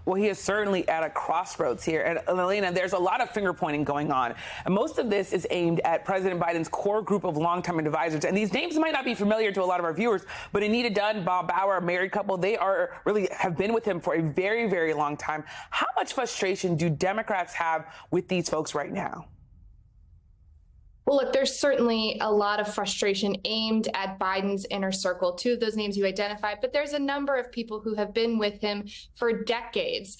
Well, he is certainly at a crossroads here. And Elena, there's a lot of finger pointing going on. And most of this is aimed at President Biden's core group of longtime advisors. And these names might not be familiar to a lot of our viewers, but Anita Dunn, Bob Bauer, a married couple, they are really have been with him for a very, very long time. How much frustration do Democrats have with these folks right now? Well, look, there's certainly a lot of frustration aimed at Biden's inner circle, two of those names you identified, but there's a number of people who have been with him for decades,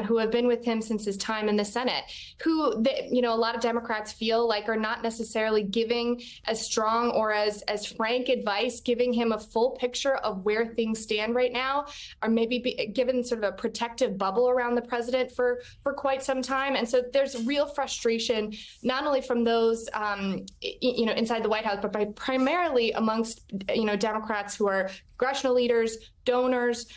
who have been with him since his time in the Senate, who, a lot of Democrats feel like are not necessarily giving as strong or as frank advice, giving him a full picture of where things stand right now, or maybe given sort of a protective bubble around the president for quite some time. And so there's real frustration, not only from those inside the White House, but primarily amongst, Democrats who are congressional leaders, donors,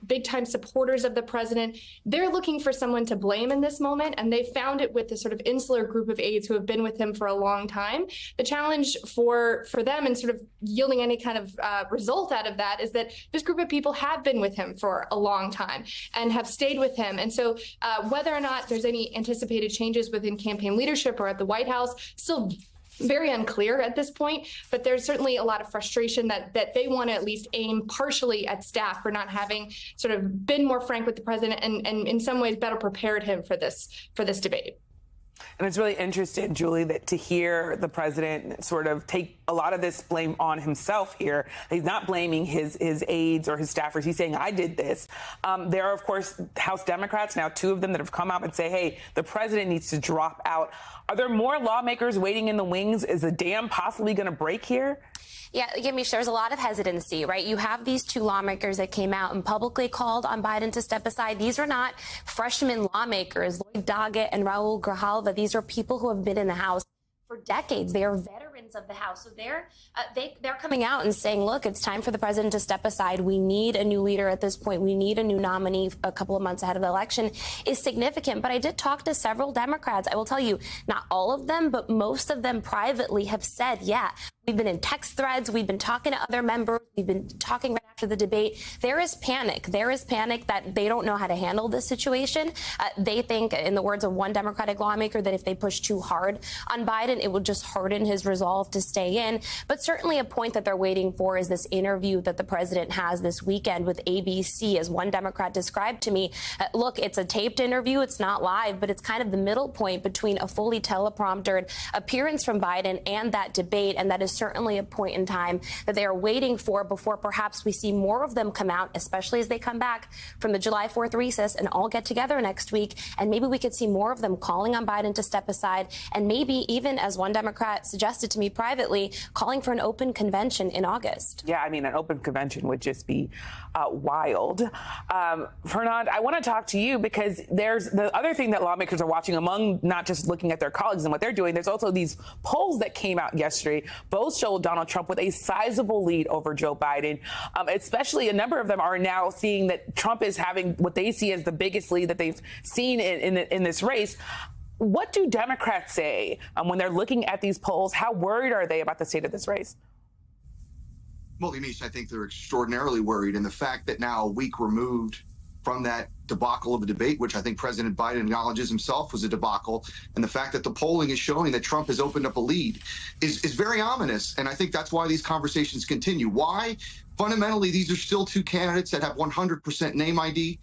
big-time supporters of the president. They're looking for someone to blame in this moment, and they found it with this sort of insular group of aides who have been with him for a long time. The challenge for them and sort of yielding any kind of result out of that is that this group of people have been with him for a long time and have stayed with him. And so whether or not there's any anticipated changes within campaign leadership or at the White House, still very unclear at this point, but there's certainly a lot of frustration that they want to at least aim partially at staff for not having sort of been more frank with the president and in some ways better prepared him for this debate. And it's really interesting, Julie, that to hear the president sort of take a lot of this blame on himself here. He's not blaming his aides or his staffers. He's saying, I did this. There are, of course, House Democrats, now two of them, that have come out and say, hey, the president needs to drop out. Are there more lawmakers waiting in the wings? Is the dam possibly going to break here? Yeah, Yamiche, there's a lot of hesitancy, right? You have these two lawmakers that came out and publicly called on Biden to step aside. These are not freshman lawmakers, Lloyd Doggett and Raul Grijalva. These are people who have been in the House for decades. They are veterans of the House. So they're coming out and saying, look, it's time for the president to step aside. We need a new leader at this point. We need a new nominee a couple of months ahead of the election is significant. But I did talk to several Democrats. I will tell you, not all of them, but most of them privately have said, yeah, we've been in text threads. We've been talking to other members. We've been talking right after the debate. There is panic. There is panic that they don't know how to handle this situation. They think, in the words of one Democratic lawmaker, that if they push too hard on Biden, it would just harden his resolve to stay in. But certainly a point that they're waiting for is this interview that the president has this weekend with ABC, as one Democrat described to me. Look, it's a taped interview. It's not live, but it's kind of the middle point between a fully telepromptered appearance from Biden and that debate. And that is certainly a point in time that they are waiting for before perhaps we see more of them come out, especially as they come back from the July 4th recess and all get together next week. And maybe we could see more of them calling on Biden to step aside, and maybe even, as one Democrat suggested to me privately, calling for an open convention in August. Yeah, I mean, an open convention would just be wild. Fernand, I want to talk to you because there's the other thing that lawmakers are watching, among not just looking at their colleagues and what they're doing. There's also these polls that came out yesterday. Both showed Donald Trump with a sizable lead over Joe Biden. Especially a number of them are now seeing that Trump is having what they see as the biggest lead that they've seen in this race. What do Democrats say when they're looking at these polls? How worried are they about the state of this race? Well, Yamiche, I think they're extraordinarily worried. And the fact that now, a week removed from that debacle of a debate, which I think President Biden acknowledges himself was a debacle, and the fact that the polling is showing that Trump has opened up a lead is very ominous. And I think that's why these conversations continue. Why? Fundamentally, these are still two candidates that have 100% name ID.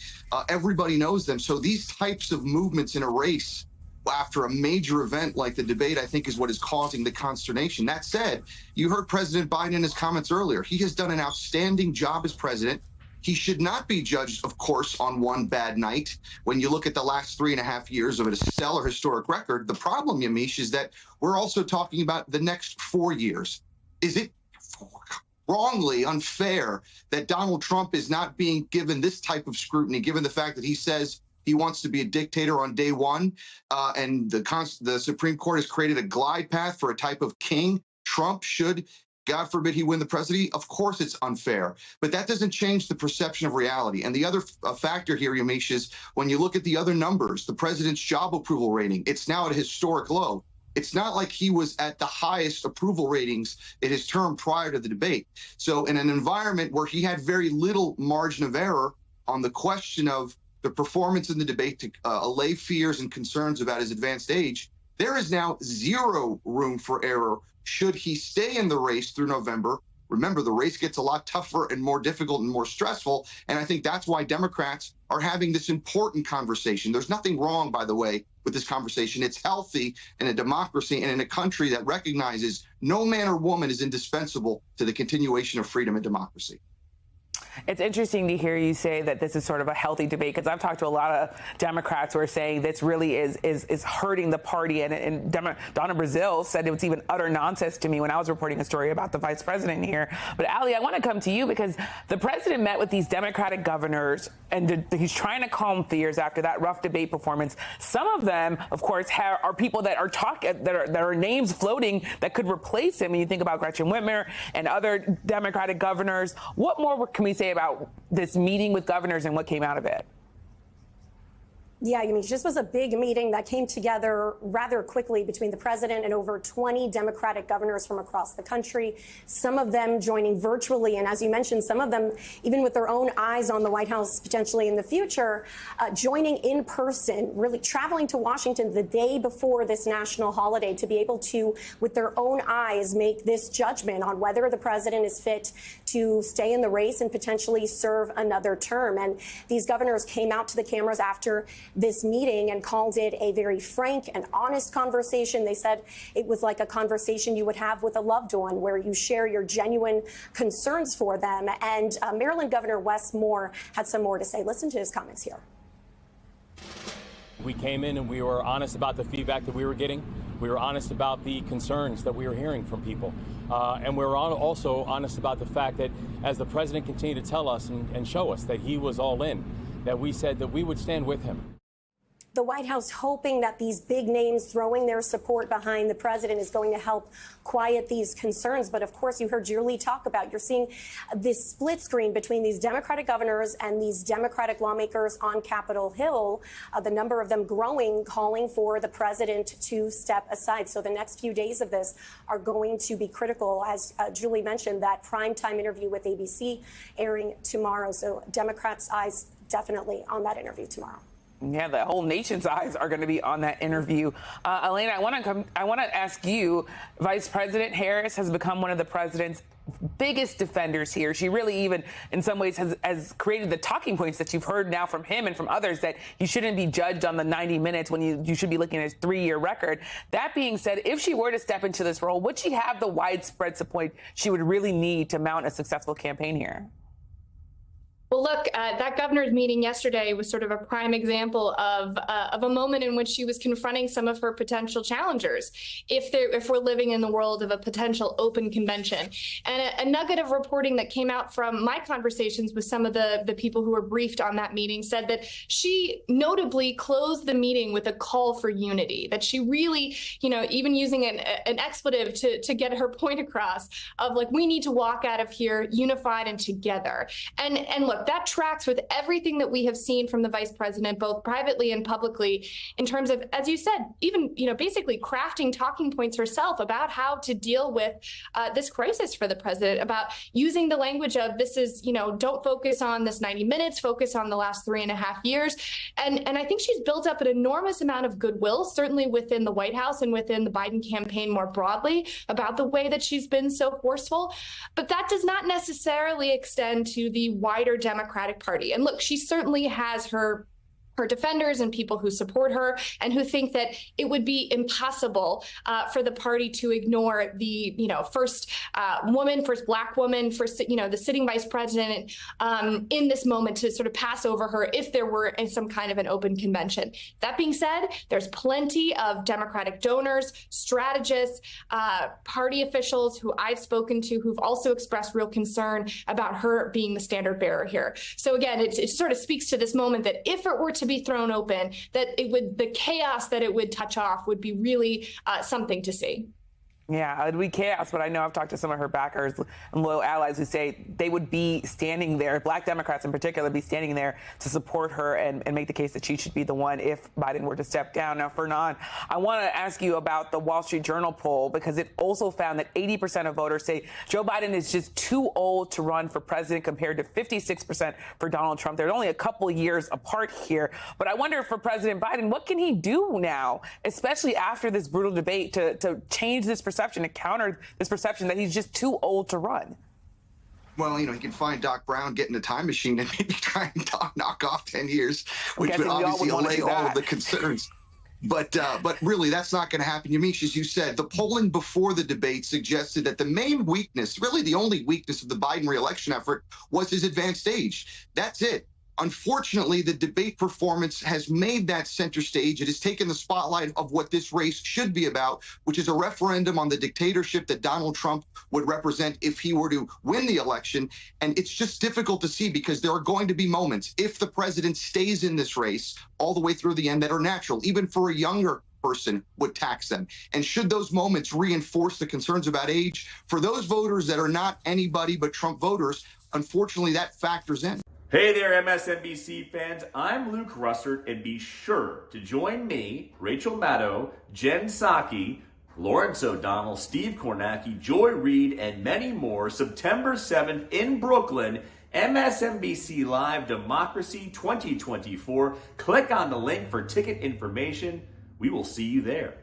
Everybody knows them. So these types of movements in a race after a major event like the debate, I think, is what is causing the consternation. That said, you heard President Biden in his comments earlier. He has done an outstanding job as president. He should not be judged, of course, on one bad night. When you look at the last 3.5 years of a stellar historic record, the problem, Yamiche, is that we're also talking about the next 4 years. Is it wrongly unfair that Donald Trump is not being given this type of scrutiny, given the fact that he says he wants to be a dictator on day one, and the Supreme Court has created a glide path for a type of king? Trump should, God forbid, he win the presidency. Of course it's unfair, but that doesn't change the perception of reality. And the other factor here, Yamiche, is when you look at the other numbers, the president's job approval rating, it's now at a historic low. It's not like he was at the highest approval ratings in his term prior to the debate. So in an environment where he had very little margin of error on the question of the performance in the debate to allay fears and concerns about his advanced age, there is now zero room for error should he stay in the race through November. Remember, the race gets a lot tougher and more difficult and more stressful. And I think that's why Democrats are having this important conversation. There's nothing wrong, by the way, with this conversation. It's healthy in a democracy and in a country that recognizes no man or woman is indispensable to the continuation of freedom and democracy. It's interesting to hear you say that this is sort of a healthy debate, because I've talked to a lot of Democrats who are saying this really is hurting the party. And Donna Brazile said it's even utter nonsense to me when I was reporting a story about the vice president here. But Ali, I want to come to you because the president met with these Democratic governors and he's trying to calm fears after that rough debate performance. Some of them, of course, are people that are that are names floating that could replace him. When you think about Gretchen Whitmer and other Democratic governors, what more can we say about this meeting with governors and what came out of it? Yeah, I mean, this was a big meeting that came together rather quickly between the president and over 20 Democratic governors from across the country, some of them joining virtually. And as you mentioned, some of them, even with their own eyes on the White House potentially in the future, joining in person, really traveling to Washington the day before this national holiday to be able to, with their own eyes, make this judgment on whether the president is fit to stay in the race and potentially serve another term. And these governors came out to the cameras after this meeting and called it a very frank and honest conversation. They said it was like a conversation you would have with a loved one where you share your genuine concerns for them. And Maryland Governor Wes Moore had some more to say. Listen to his comments here. We came in and we were honest about the feedback that we were getting. We were honest about the concerns that we were hearing from people. And we were also honest about the fact that as the president continued to tell us and show us that he was all in, that we said that we would stand with him. The White House hoping that these big names throwing their support behind the president is going to help quiet these concerns. But of course, you heard Julie talk about, you're seeing this split screen between these Democratic governors and these Democratic lawmakers on Capitol Hill, the number of them growing, calling for the president to step aside. So the next few days of this are going to be critical. As Julie mentioned, that primetime interview with ABC airing tomorrow. So Democrats' eyes definitely on that interview tomorrow. Yeah, the whole nation's eyes are going to be on that interview. Elena, I want to ask you, Vice President Harris has become one of the president's biggest defenders here. She really even, in some ways, has created the talking points that you've heard now from him and from others, that you shouldn't be judged on the 90 minutes when you should be looking at his 3-year record. That being said, if she were to step into this role, would she have the widespread support she would really need to mount a successful campaign here? Well, look, that governor's meeting yesterday was sort of a prime example of a moment in which she was confronting some of her potential challengers, if we're living in the world of a potential open convention. And a nugget of reporting that came out from my conversations with some of the people who were briefed on that meeting said that she notably closed the meeting with a call for unity, that she really, even using an expletive to get her point across of like, we need to walk out of here unified and together. And look, that tracks with everything that we have seen from the vice president, both privately and publicly, in terms of, as you said, even, basically crafting talking points herself about how to deal with this crisis for the president, about using the language of this is, don't focus on this 90 minutes, focus on the last 3.5 years. And I think she's built up an enormous amount of goodwill, certainly within the White House and within the Biden campaign more broadly, about the way that she's been so forceful. But that does not necessarily extend to the wider Democratic Party. And look, she certainly has her defenders and people who support her and who think that it would be impossible for the party to ignore the, first woman, first Black woman, first, the sitting vice president in this moment, to sort of pass over her if there were some kind of an open convention. That being said, there's plenty of Democratic donors, strategists, party officials who I've spoken to who've also expressed real concern about her being the standard bearer here. So again, it sort of speaks to this moment that if it were to be thrown open, that the chaos that it would touch off would be really something to see. Yeah, it would be chaos, but I know I've talked to some of her backers and loyal allies who say they would be standing there, Black Democrats in particular, be standing there to support her and make the case that she should be the one if Biden were to step down. Now, Fernand, I want to ask you about the Wall Street Journal poll, because it also found that 80% of voters say Joe Biden is just too old to run for president, compared to 56% for Donald Trump. They're only a couple years apart here. But I wonder, for President Biden, what can he do now, especially after this brutal debate, to change this perception, to counter this perception that he's just too old to run? Well, he can find Doc Brown, get in a time machine, and maybe try and knock off 10 years, which would obviously allay all of the concerns. But really, that's not going to happen. Yamiche, as you said, the polling before the debate suggested that the main weakness, really the only weakness of the Biden reelection effort, was his advanced age. That's it. Unfortunately, the debate performance has made that center stage. It has taken the spotlight of what this race should be about, which is a referendum on the dictatorship that Donald Trump would represent if he were to win the election. And it's just difficult to see, because there are going to be moments, if the president stays in this race all the way through the end, that are natural, even for a younger person would tax them. And should those moments reinforce the concerns about age, for those voters that are not anybody but Trump voters, unfortunately, that factors in. Hey there, MSNBC fans. I'm Luke Russert, and be sure to join me, Rachel Maddow, Jen Psaki, Lawrence O'Donnell, Steve Kornacki, Joy Reid, and many more September 7th in Brooklyn, MSNBC Live Democracy 2024. Click on the link for ticket information. We will see you there.